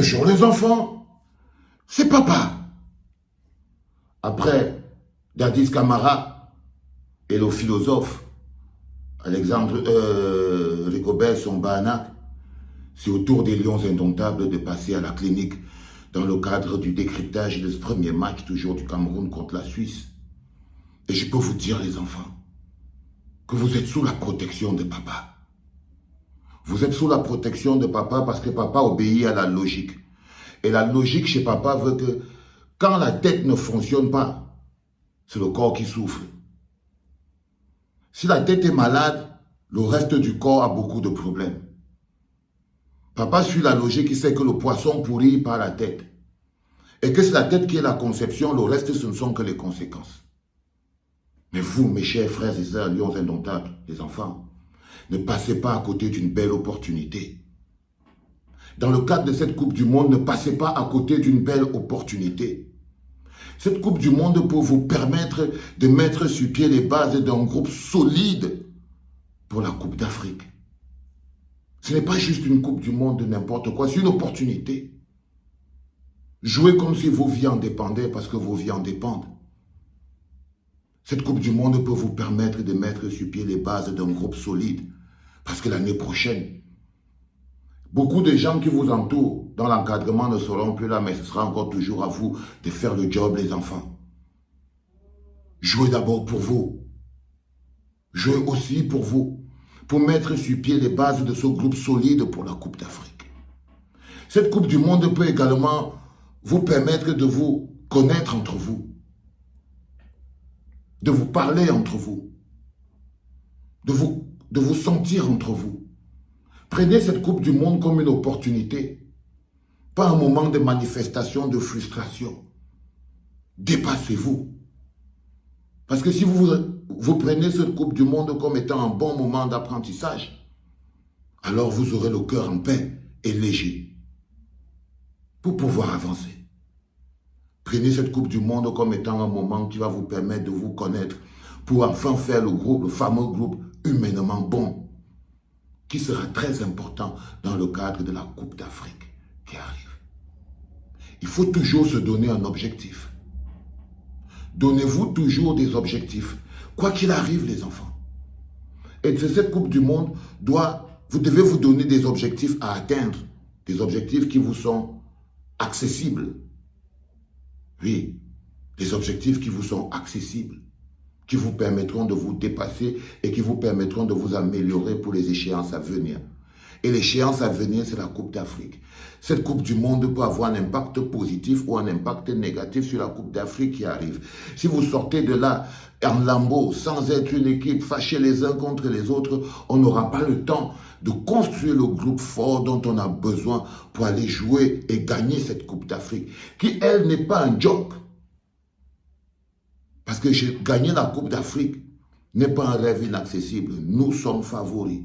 Bonjour les enfants, c'est papa. Après Dadis Camara et le philosophe Alexandre Rigobert Sombana, c'est au tour des Lions indomptables de passer à la clinique dans le cadre du décryptage de ce premier match toujours du Cameroun contre la Suisse. Et je peux vous dire les enfants, que vous êtes sous la protection de papa. Vous êtes sous la protection de papa parce que papa obéit à la logique. Et la logique chez papa veut que quand la tête ne fonctionne pas, c'est le corps qui souffre. Si la tête est malade, le reste du corps a beaucoup de problèmes. Papa suit la logique qui sait que le poisson pourrit par la tête. Et que c'est la tête qui est la conception, le reste ce ne sont que les conséquences. Mais vous, mes chers frères et sœurs, lions indomptables, les enfants, ne passez pas à côté d'une belle opportunité. Dans le cadre de cette Coupe du Monde, ne passez pas à côté d'une belle opportunité. Cette Coupe du Monde peut vous permettre de mettre sur pied les bases d'un groupe solide pour la Coupe d'Afrique. Ce n'est pas juste une Coupe du Monde de n'importe quoi, c'est une opportunité. Jouez comme si vos vies en dépendaient parce que vos vies en dépendent. Cette Coupe du Monde peut vous permettre de mettre sur pied les bases d'un groupe solide parce que l'année prochaine, beaucoup de gens qui vous entourent dans l'encadrement ne seront plus là, mais ce sera encore toujours à vous de faire le job, les enfants. Jouez d'abord pour vous. Jouez aussi pour vous, pour mettre sur pied les bases de ce groupe solide pour la Coupe d'Afrique. Cette Coupe du Monde peut également vous permettre de vous connaître entre vous, de vous parler entre vous, de vous sentir entre vous. Prenez cette Coupe du Monde comme une opportunité, pas un moment de manifestation, de frustration. Dépassez-vous. Parce que si vous prenez cette Coupe du Monde comme étant un bon moment d'apprentissage, alors vous aurez le cœur en paix et léger pour pouvoir avancer. Prenez cette Coupe du Monde comme étant un moment qui va vous permettre de vous connaître pour enfin faire le fameux groupe humainement bon, qui sera très important dans le cadre de la Coupe d'Afrique qui arrive. Il faut toujours se donner un objectif. Donnez-vous toujours des objectifs, quoi qu'il arrive les enfants. Et cette Coupe du Monde, vous devez vous donner des objectifs à atteindre, des objectifs qui vous sont accessibles. Oui, des objectifs qui vous sont accessibles, qui vous permettront de vous dépasser et qui vous permettront de vous améliorer pour les échéances à venir. Et l'échéance à venir, c'est la Coupe d'Afrique. Cette Coupe du Monde peut avoir un impact positif ou un impact négatif sur la Coupe d'Afrique qui arrive. Si vous sortez de là en lambeaux, sans être une équipe, fâchés les uns contre les autres, on n'aura pas le temps de construire le groupe fort dont on a besoin pour aller jouer et gagner cette Coupe d'Afrique, qui, elle, n'est pas un joke. Parce que gagner la Coupe d'Afrique n'est pas un rêve inaccessible. Nous sommes favoris.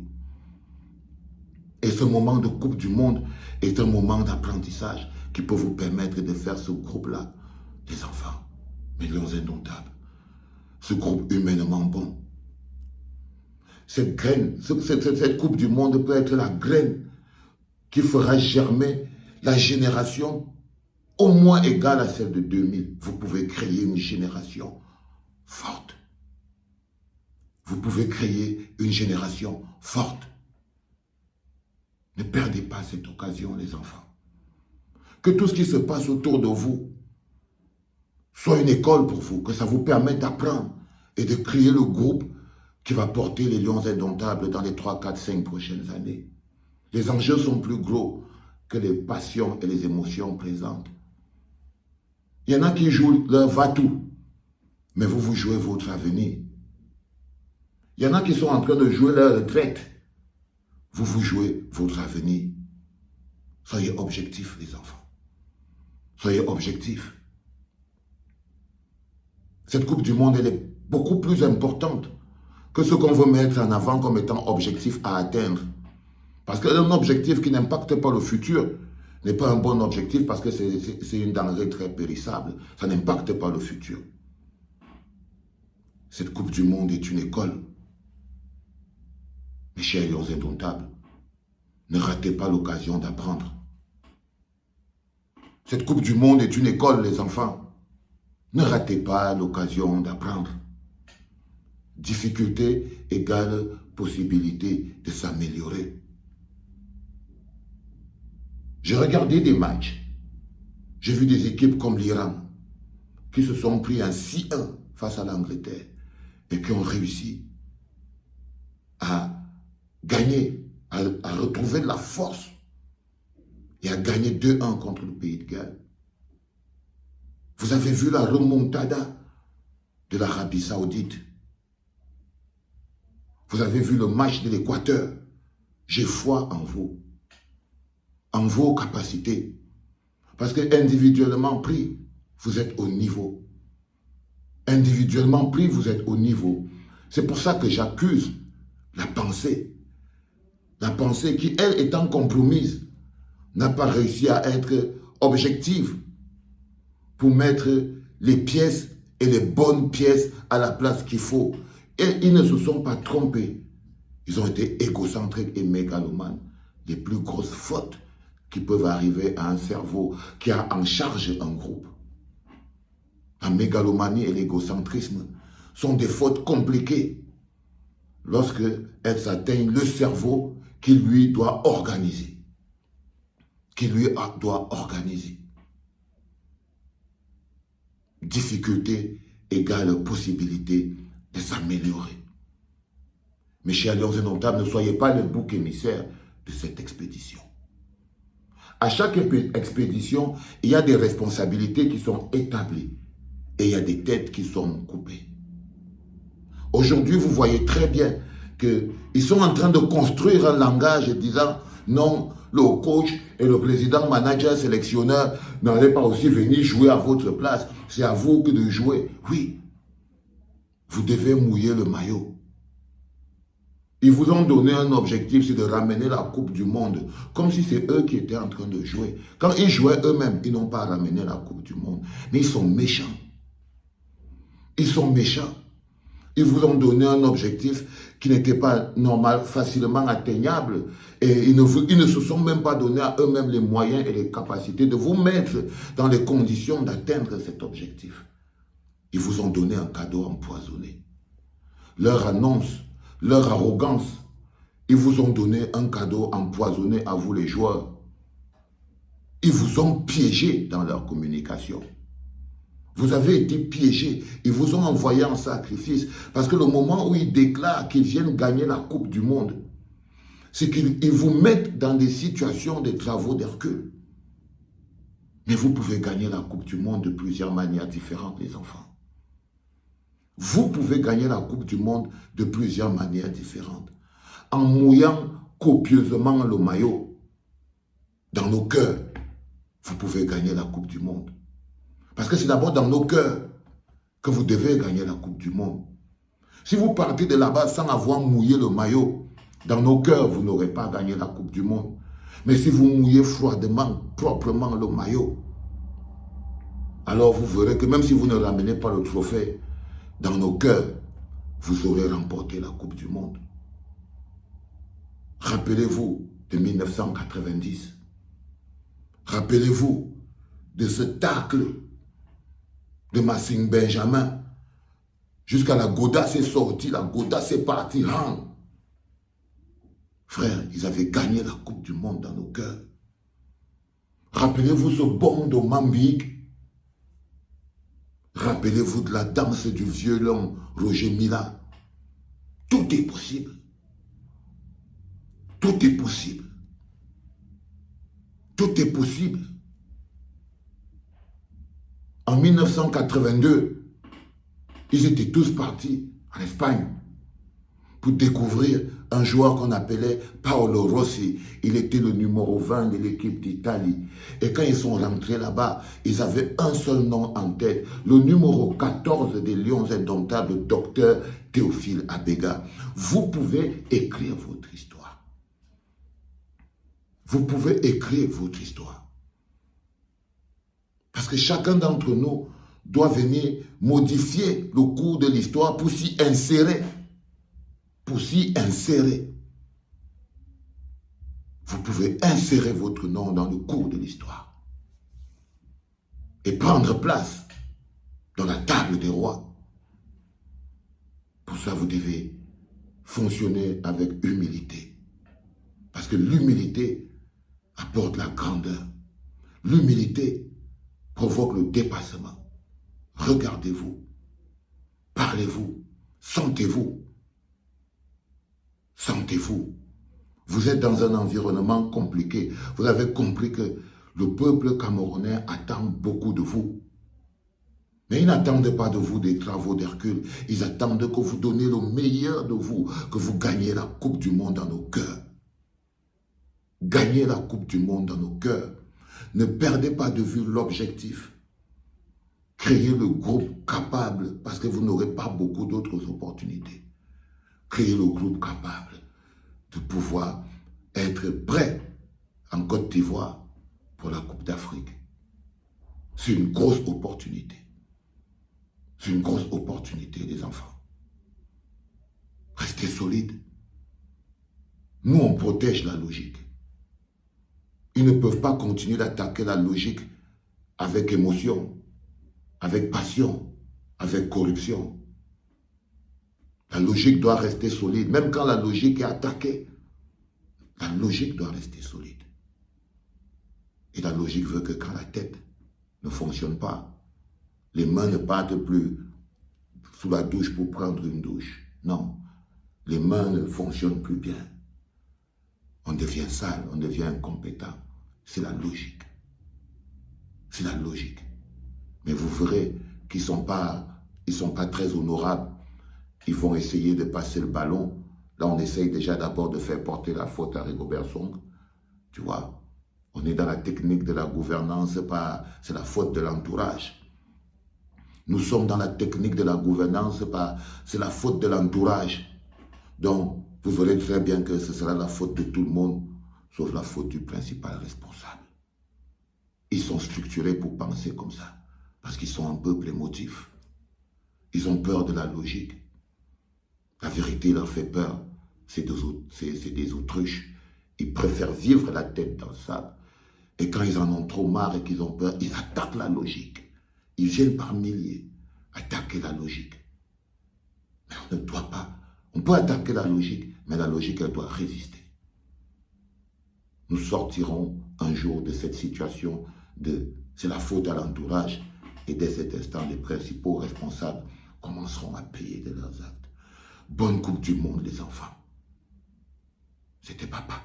Et ce moment de Coupe du Monde est un moment d'apprentissage qui peut vous permettre de faire ce groupe-là, les enfants, mes lions indomptables. Ce groupe humainement bon. Cette graine, cette Coupe du Monde peut être la graine qui fera germer la génération au moins égale à celle de 2000. Vous pouvez créer une génération forte. Vous pouvez créer une génération forte. Ne perdez pas cette occasion, les enfants. Que tout ce qui se passe autour de vous soit une école pour vous, que ça vous permette d'apprendre et de créer le groupe qui va porter les lions indomptables dans les 3, 4, 5 prochaines années. Les enjeux sont plus gros que les passions et les émotions présentes. Il y en a qui jouent leur va-tout, mais vous jouez votre avenir. Il y en a qui sont en train de jouer leur retraite. Vous jouez votre avenir. Soyez objectifs, les enfants. Soyez objectifs. Cette Coupe du Monde, elle est beaucoup plus importante que ce qu'on veut mettre en avant comme étant objectif à atteindre. Parce qu'un objectif qui n'impacte pas le futur n'est pas un bon objectif parce que c'est une denrée très périssable. Ça n'impacte pas le futur. Cette Coupe du Monde est une école. Mes chers lions indomptables, ne ratez pas l'occasion d'apprendre. Cette Coupe du Monde est une école, les enfants. Ne ratez pas l'occasion d'apprendre. Difficulté égale possibilité de s'améliorer. J'ai regardé des matchs. J'ai vu des équipes comme l'Iran qui se sont pris un 6-1 face à l'Angleterre et qui ont réussi à gagner, à retrouver de la force et à gagner 2-1 contre le Pays de Galles. Vous avez vu la remontada de l'Arabie Saoudite. Vous avez vu le match de l'Équateur. J'ai foi en vous, en vos capacités. Parce que individuellement pris, vous êtes au niveau. Individuellement pris, vous êtes au niveau. C'est pour ça que j'accuse la pensée. La pensée qui, elle, étant compromise, n'a pas réussi à être objective pour mettre les pièces et les bonnes pièces à la place qu'il faut. Et ils ne se sont pas trompés. Ils ont été égocentriques et mégalomanes. Les plus grosses fautes qui peuvent arriver à un cerveau qui a en charge un groupe. La mégalomanie et l'égocentrisme sont des fautes compliquées lorsque elles atteignent le cerveau qui lui doit organiser. Qui lui doit organiser. Difficulté égale possibilité de s'améliorer. Mes chers Lions Indomptables, ne soyez pas le bouc émissaire de cette expédition. À chaque expédition, il y a des responsabilités qui sont établies et il y a des têtes qui sont coupées. Aujourd'hui, vous voyez très bien qu'ils sont en train de construire un langage disant non, le coach et le président, manager, sélectionneur n'allaient pas aussi venir jouer à votre place. C'est à vous que de jouer. Oui, vous devez mouiller le maillot. Ils vous ont donné un objectif, c'est de ramener la Coupe du Monde, comme si c'est eux qui étaient en train de jouer. Quand ils jouaient eux-mêmes, ils n'ont pas ramené la Coupe du Monde. Mais ils sont méchants. Ils sont méchants. Ils vous ont donné un objectif qui n'était pas normal, facilement atteignable. Et ils ne se sont même pas donné à eux-mêmes les moyens et les capacités de vous mettre dans les conditions d'atteindre cet objectif. Ils vous ont donné un cadeau empoisonné. Leur annonce, leur arrogance, ils vous ont donné un cadeau empoisonné à vous les joueurs. Ils vous ont piégé dans leur communication. Vous avez été piégés. Ils vous ont envoyé en sacrifice. Parce que le moment où ils déclarent qu'ils viennent gagner la Coupe du Monde, c'est qu'ils vous mettent dans des situations de travaux d'Hercule. Mais vous pouvez gagner la Coupe du Monde de plusieurs manières différentes, les enfants. Vous pouvez gagner la Coupe du Monde de plusieurs manières différentes. En mouillant copieusement le maillot dans nos cœurs, vous pouvez gagner la Coupe du Monde. Parce que c'est d'abord dans nos cœurs que vous devez gagner la Coupe du Monde. Si vous partez de là-bas sans avoir mouillé le maillot, dans nos cœurs, vous n'aurez pas gagné la Coupe du Monde. Mais si vous mouillez froidement, proprement le maillot, alors vous verrez que même si vous ne ramenez pas le trophée, dans nos cœurs, vous aurez remporté la Coupe du Monde. Rappelez-vous de 1990. Rappelez-vous de ce tacle de Massing Benjamin. Jusqu'à la Godasse est sortie, la Godasse est partie. Frère, ils avaient gagné la Coupe du Monde dans nos cœurs. Rappelez-vous ce bond de Mambik. Rappelez-vous de la danse du violon Roger Mila. Tout est possible. Tout est possible. Tout est possible. En 1982, ils étaient tous partis en Espagne pour découvrir un joueur qu'on appelait Paolo Rossi. Il était le numéro 20 de l'équipe d'Italie. Et quand ils sont rentrés là-bas, ils avaient un seul nom en tête, le numéro 14 des Lions Indomptables, le docteur Théophile Abega. Vous pouvez écrire votre histoire. Vous pouvez écrire votre histoire. Parce que chacun d'entre nous doit venir modifier le cours de l'histoire pour s'y insérer. Pour s'y insérer. Vous pouvez insérer votre nom dans le cours de l'histoire. et prendre place dans la table des rois. Pour ça, vous devez fonctionner avec humilité. Parce que l'humilité apporte la grandeur. L'humilité provoque le dépassement. Regardez-vous, parlez-vous, sentez-vous. Sentez-vous. Vous êtes dans un environnement compliqué. Vous avez compris que le peuple camerounais attend beaucoup de vous. Mais ils n'attendent pas de vous des travaux d'Hercule. Ils attendent que vous donniez le meilleur de vous, que vous gagniez la Coupe du Monde dans nos cœurs. Gagnez la Coupe du Monde dans nos cœurs. Ne perdez pas de vue l'objectif. Créez le groupe capable, parce que vous n'aurez pas beaucoup d'autres opportunités. Créez le groupe capable de pouvoir être prêt en Côte d'Ivoire pour la Coupe d'Afrique. C'est une grosse opportunité. C'est une grosse opportunité, les enfants. Restez solides. Nous, on protège la logique. Ils ne peuvent pas continuer d'attaquer la logique avec émotion, avec passion, avec corruption. La logique doit rester solide. Même quand la logique est attaquée, la logique doit rester solide. Et la logique veut que quand la tête ne fonctionne pas, les mains ne partent plus sous la douche pour prendre une douche. Non, les mains ne fonctionnent plus bien. On devient sale, on devient incompétent. C'est la logique. C'est la logique. Mais vous verrez qu'ils ne sont pas très honorables. Ils vont essayer de passer le ballon. Là, on essaye déjà d'abord de faire porter la faute à Rigobert Song. Tu vois, on est dans la technique de la gouvernance, c'est la faute de l'entourage. Nous sommes dans la technique de la gouvernance, c'est la faute de l'entourage. Donc, vous verrez très bien que ce sera la faute de tout le monde, sauf la faute du principal responsable. Ils sont structurés pour penser comme ça, parce qu'ils sont un peuple émotif. Ils ont peur de la logique. La vérité leur fait peur. C'est des autruches. Ils préfèrent vivre la tête dans le sable. Et quand ils en ont trop marre et qu'ils ont peur, ils attaquent la logique. Ils viennent par milliers attaquer la logique. Mais on ne doit pas. On peut attaquer la logique, mais la logique, elle doit résister. Nous sortirons un jour de cette situation c'est la faute à l'entourage. Et dès cet instant, les principaux responsables commenceront à payer de leurs actes. Bonne Coupe du Monde, les enfants. C'était papa.